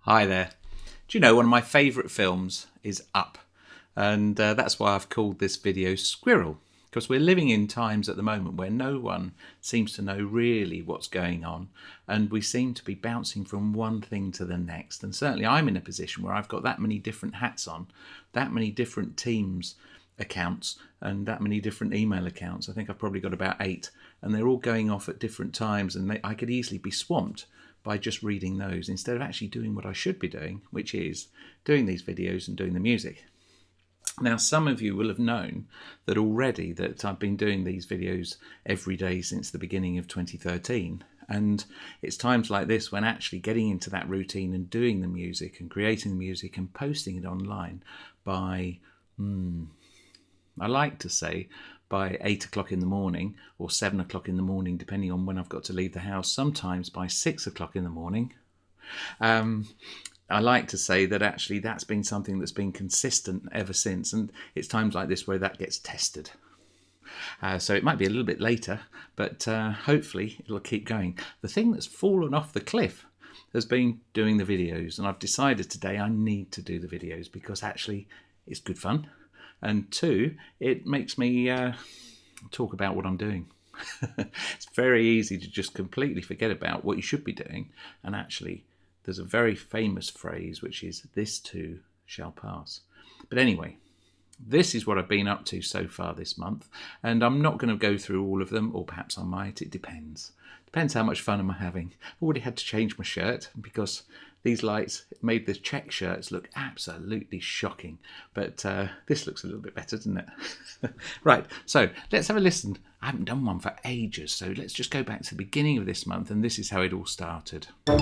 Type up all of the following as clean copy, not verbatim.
Hi there. Do you know one of my favourite films is Up? And that's why I've called this video Squirrel. Because we're living in times at the moment where no one seems to know really what's going on. And we seem to be bouncing from one thing to the next. And certainly I'm in a position where I've got that many different hats on, that many different Teams accounts and that many different email accounts. I think I've probably got about 8. And they're all going off at different times. And I could easily be swamped by just reading those instead of actually doing what I should be doing, which is doing these videos and doing the music. Now, some of you will have known that already that I've been doing these videos every day since the beginning of 2013. And it's times like this when actually getting into that routine and doing the music and creating the music and posting it online by, I like to say, by 8 o'clock in the morning or 7 o'clock in the morning, depending on when I've got to leave the house, sometimes by 6 o'clock in the morning. I like to say that actually that's been something that's been consistent ever since, and it's times like this where that gets tested. So it might be a little bit later, but hopefully it'll keep going. The thing that's fallen off the cliff has been doing the videos, and I've decided today I need to do the videos because actually it's good fun. And 2, it makes me talk about what I'm doing. It's very easy to just completely forget about what you should be doing. And actually, there's a very famous phrase, which is, "This too shall pass." But anyway, this is what I've been up to so far this month. And I'm not going to go through all of them, or perhaps I might. It depends. Depends how much fun am I having. I've already had to change my shirt because these lights made the check shirts look absolutely shocking. But this looks a little bit better, doesn't it? Right, so let's have a listen. I haven't done one for ages, so let's just go back to the beginning of this month, and this is how it all started. Do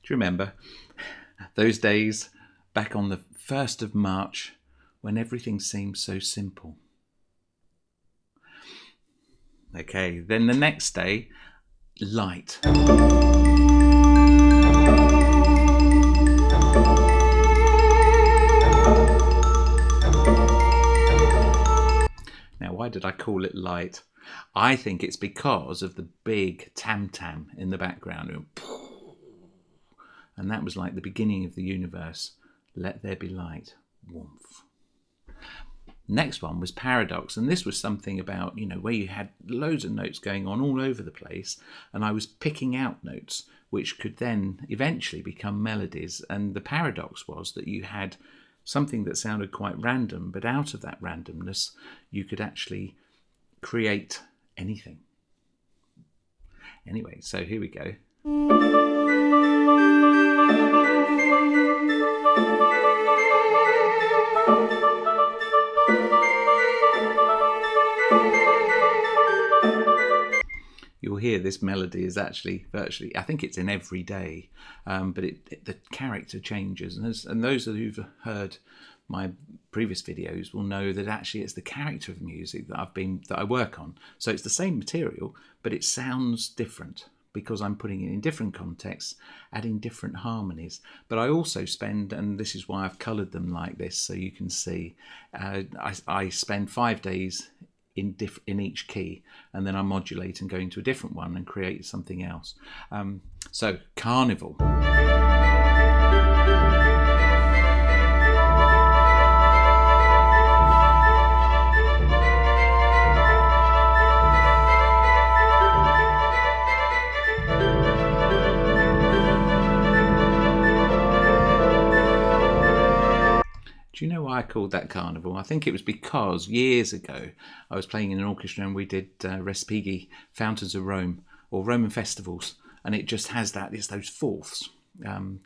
you remember those days back on the 1st of March when everything seemed so simple? Okay, then the next day, light. Now, why did I call it light? I think it's because of the big tam-tam in the background. And that was like the beginning of the universe. Let there be light. Warmth. Next one was paradox, and this was something about, where you had loads of notes going on all over the place, and I was picking out notes which could then eventually become melodies. And the paradox was that you had something that sounded quite random, but out of that randomness you could actually create anything. Anyway, so here we go. You'll hear this melody is actually virtually, I think it's in every day, but the character changes. And those who've heard my previous videos will know that actually it's the character of music that I work on. So it's the same material, but it sounds different because I'm putting it in different contexts, adding different harmonies. But I also spend, and this is why I've coloured them like this so you can see, I spend 5 days in each key, and then I modulate and go into a different one and create something else. So Carnival. Do you know why I called that Carnival? I think it was because years ago I was playing in an orchestra and we did Respighi, Fountains of Rome, or Roman festivals, and it just has it's those fourths,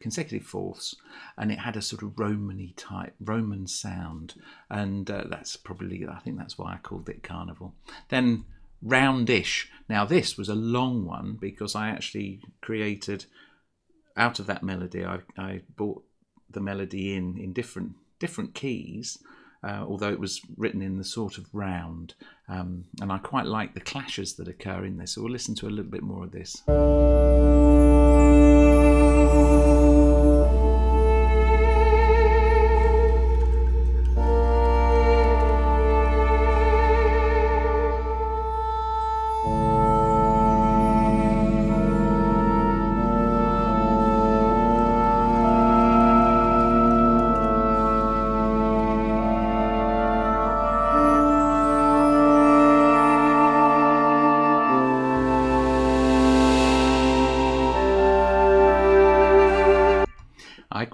consecutive fourths, and it had a sort of Romany type, Roman sound, and I think that's why I called it Carnival. Then Roundish. Now this was a long one because I actually created, out of that melody, I brought the melody in different keys, although it was written in the sort of round, and I quite like the clashes that occur in this, so we'll listen to a little bit more of this.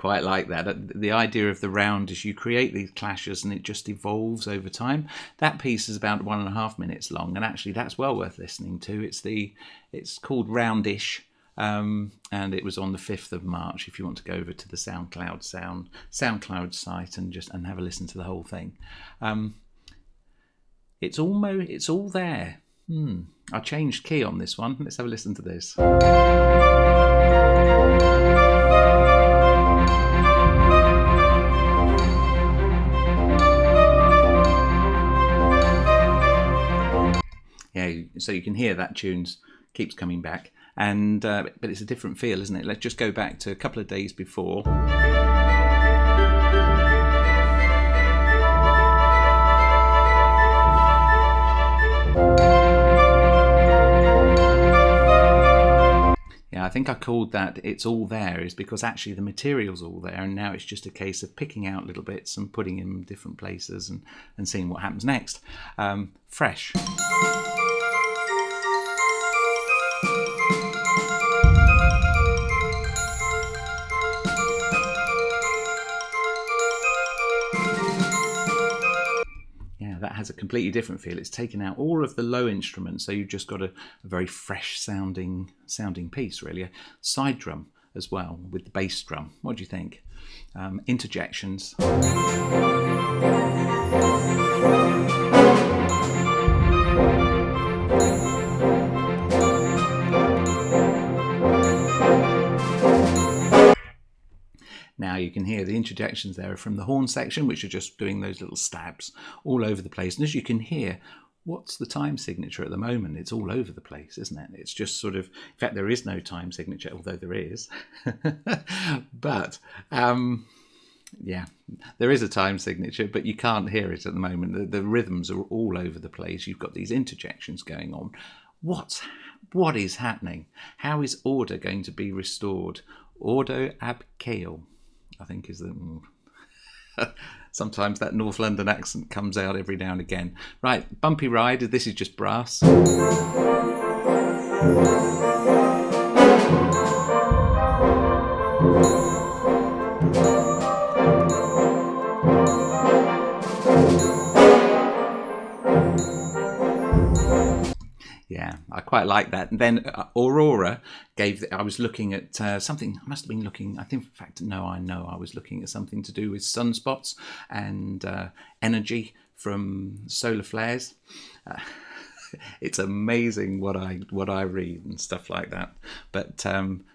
quite like that. The idea of the Roundish, you create these clashes and it just evolves over time. That piece is about 1.5 minutes long, and actually that's well worth listening to. It's called Roundish, and it was on the 5th of March. If you want to go over to the SoundCloud site and have a listen to the whole thing, it's all there. I changed key on this one. Let's have a listen to this. Yeah, so you can hear that tunes keeps coming back, and but it's a different feel, isn't it? Let's just go back to a couple of days before. Yeah, I think I called that "It's All There" is because actually the material's all there, and now it's just a case of picking out little bits and putting in different places and seeing what happens next. Fresh. That has a completely different feel. It's taken out all of the low instruments, so you've just got a very fresh sounding piece, really. A side drum as well with the bass drum. What do you think? Interjections. Now you can hear the interjections there are from the horn section, which are just doing those little stabs all over the place. And as you can hear, what's the time signature at the moment? It's all over the place, isn't it? It's just sort of, in fact, there is no time signature, although there is. But, yeah, there is a time signature, but you can't hear it at the moment. The rhythms are all over the place. You've got these interjections going on. What is happening? How is order going to be restored? Ordo ab chaos, I think is the... Sometimes that North London accent comes out every now and again. Right, bumpy ride. This is just brass. Yeah, I quite like that. And then Aurora I was looking at something, I must have been looking, I think, in fact, I know I was looking at something to do with sunspots and energy from solar flares. It's amazing what I read and stuff like that. But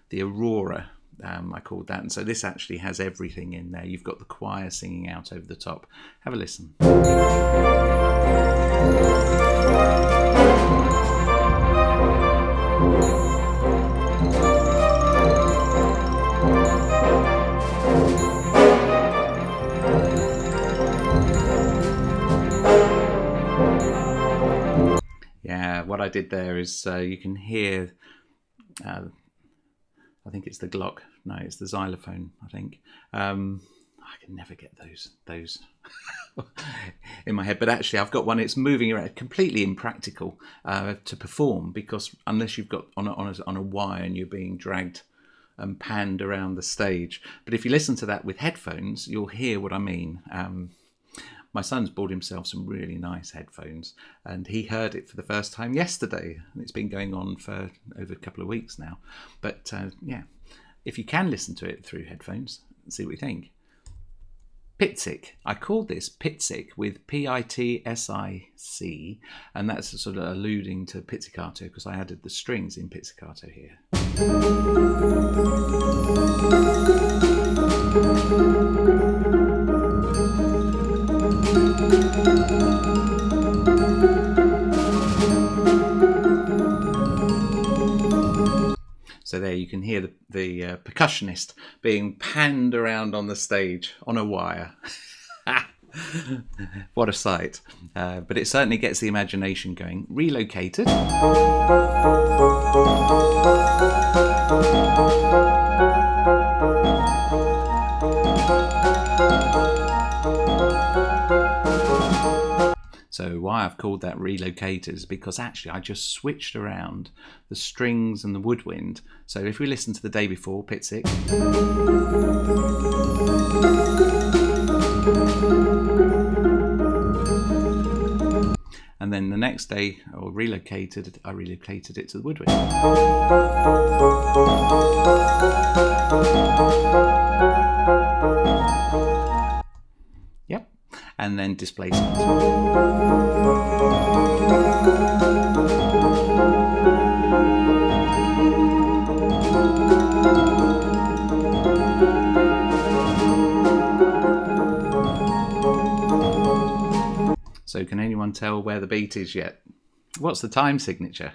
the Aurora, I called that. And so this actually has everything in there. You've got the choir singing out over the top. Have a listen. Yeah, what I did there is you can hear, I think it's the Glock. No, it's the xylophone, I think. I can never get those in my head. But actually, I've got one. It's moving around, completely impractical to perform, because unless you've got on a wire and you're being dragged and panned around the stage. But if you listen to that with headphones, you'll hear what I mean. My son's bought himself some really nice headphones, and he heard it for the first time yesterday. And it's been going on for over a couple of weeks now. But yeah, if you can listen to it through headphones, see what you think. Pitzik. I called this Pitzik with Pitsic, and that's sort of alluding to pizzicato because I added the strings in pizzicato here. So there you can hear the percussionist being panned around on the stage on a wire. What a sight. But it certainly gets the imagination going. Relocated. So why I've called that relocated is because actually I just switched around the strings and the woodwind. So if we listen to the day before, pit 6. And then the next day, I relocated it to the woodwind. Yep. And then displacement. So can anyone tell where the beat is yet? What's the time signature?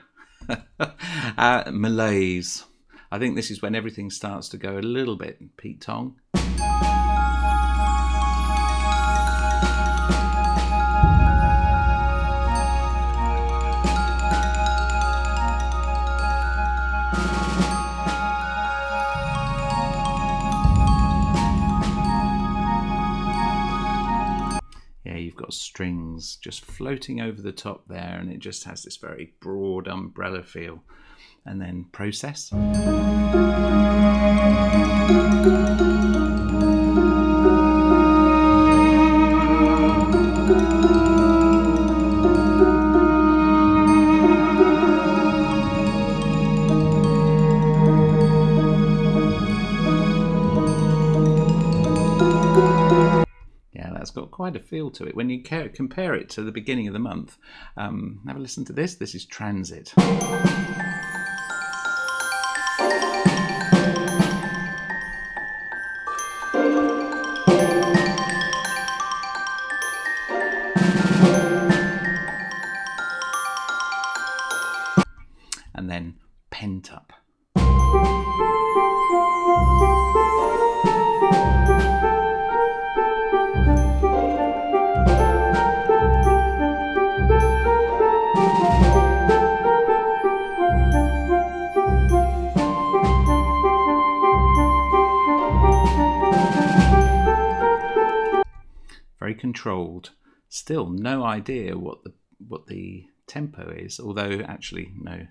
Malaise. I think this is when everything starts to go a little bit Patong. You've got strings just floating over the top there, and it just has this very broad umbrella feel. And then process. That's got quite a feel to it. When you compare it to the beginning of the month, have a listen to this. This is Transit. And then Pent Up. Very controlled. Still no idea what the tempo is, although actually no.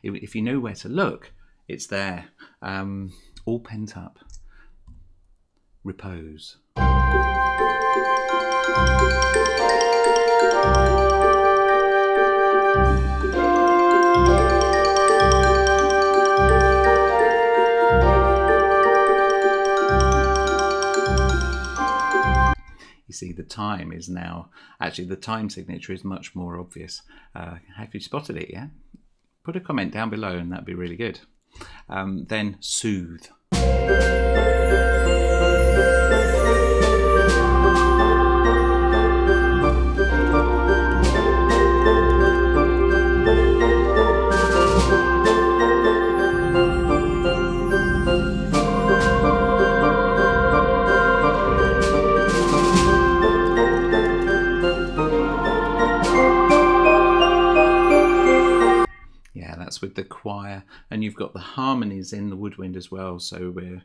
If you know where to look, it's there. All pent up. Repose. You see, the time is now, actually the time signature is much more obvious. Have you spotted it yet? Put a comment down below and that'd be really good. Then Soothe. With the choir, and you've got the harmonies in the woodwind as well, so we're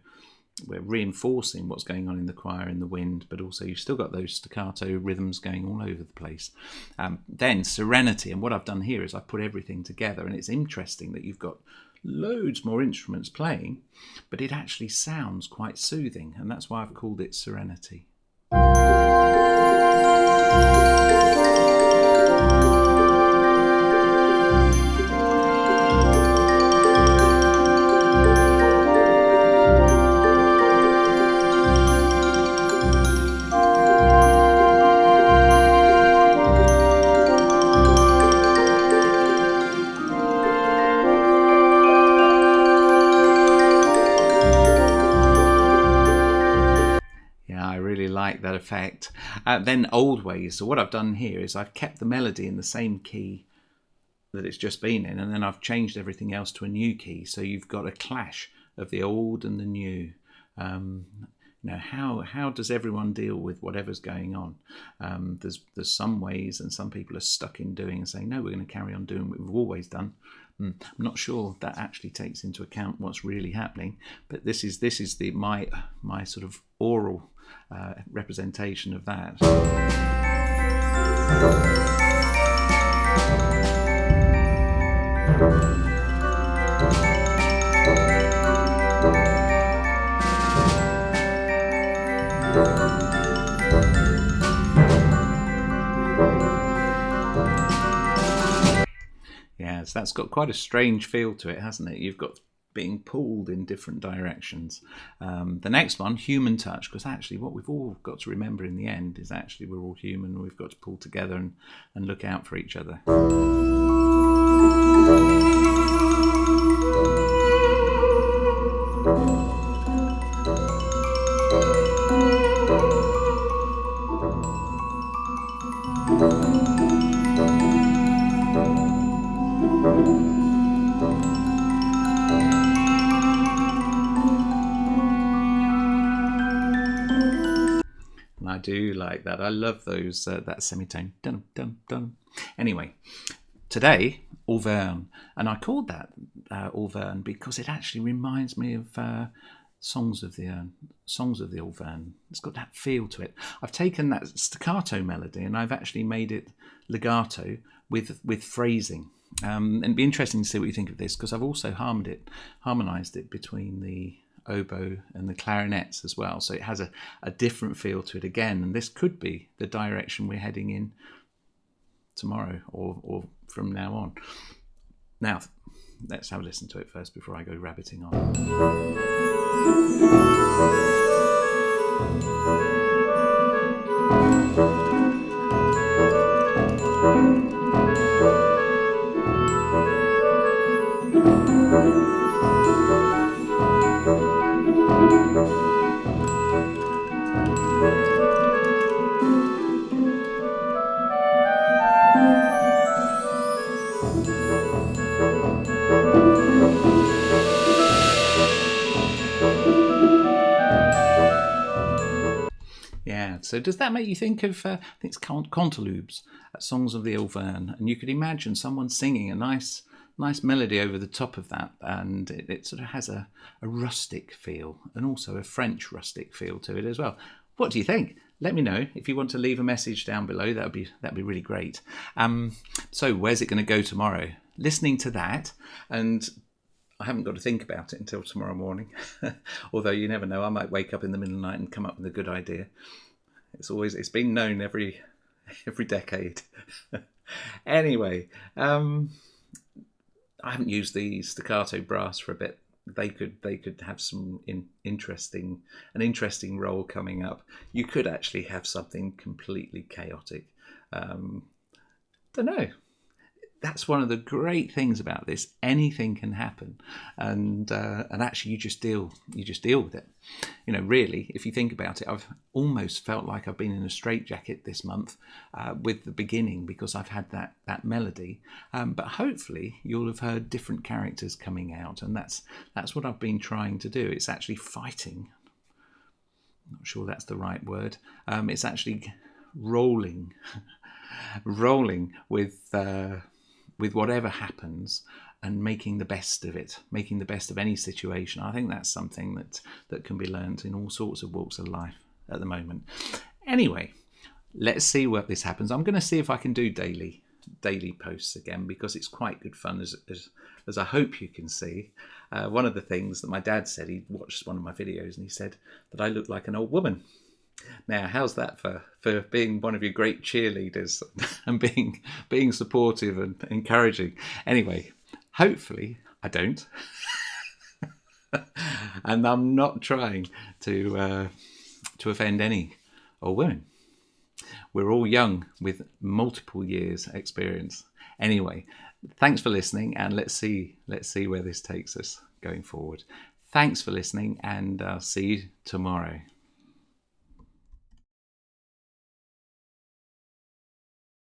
reinforcing what's going on in the choir in the wind, but also you've still got those staccato rhythms going all over the place. Then Serenity, and what I've done here is I've put everything together, and it's interesting that you've got loads more instruments playing, but it actually sounds quite soothing, and that's why I've called it Serenity. Like that effect. Then Old Ways. So what I've done here is I've kept the melody in the same key that it's just been in, and then I've changed everything else to a new key. So you've got a clash of the old and the new. How does everyone deal with whatever's going on? There's some ways, and some people are stuck in doing and saying, no, we're going to carry on doing what we've always done. I'm not sure that actually takes into account what's really happening, but this is my sort of oral representation of that. that's got quite a strange feel to it, hasn't it? You've got being pulled in different directions. The next one, human touch, because actually what we've all got to remember in the end is actually we're all human and we've got to pull together and look out for each other. And I do like that. I love those that semitone. Dun, dun, dun. Anyway, today, Auvergne. And I called that Auvergne because it actually reminds me of Songs of the Auvergne. It's got that feel to it. I've taken that staccato melody and I've actually made it legato with phrasing. And it'd be interesting to see what you think of this, because I've also harmonised it between the oboe and the clarinets as well, so it has a different feel to it again, and this could be the direction we're heading in tomorrow or from now on. Now let's have a listen to it first before I go rabbiting on. Yeah, so does that make you think of, I think it's Cantalubes, Songs of the Auvergne, and you could imagine someone singing a nice melody over the top of that, and it sort of has a rustic feel and also a French rustic feel to it as well. What do you think? Let me know if you want to leave a message down below. That'd be really great. So where's it going to go tomorrow? Listening to that, and I haven't got to think about it until tomorrow morning. Although you never know, I might wake up in the middle of the night and come up with a good idea. It's been known every decade. Anyway, I haven't used the staccato brass for a bit. They could have some interesting role coming up. You could actually have something completely chaotic. Don't know. That's one of the great things about this. Anything can happen, and actually you just deal with it. You know, really, if you think about it, I've almost felt like I've been in a straitjacket this month with the beginning, because I've had that melody. But hopefully you'll have heard different characters coming out, and that's what I've been trying to do. It's actually fighting. I'm not sure that's the right word. It's actually rolling with whatever happens and making the best of it, making the best of any situation. I think that's something that can be learned in all sorts of walks of life at the moment. Anyway, let's see what this happens. I'm going to see if I can do daily posts again, because it's quite good fun, as I hope you can see. One of the things that my dad said, he watched one of my videos and he said that I look like an old woman. Now, how's that for being one of your great cheerleaders and being supportive and encouraging? Anyway, hopefully I don't. And I'm not trying to offend any old women. We're all young with multiple years experience. Anyway, thanks for listening, and let's see where this takes us going forward. Thanks for listening, and I'll see you tomorrow.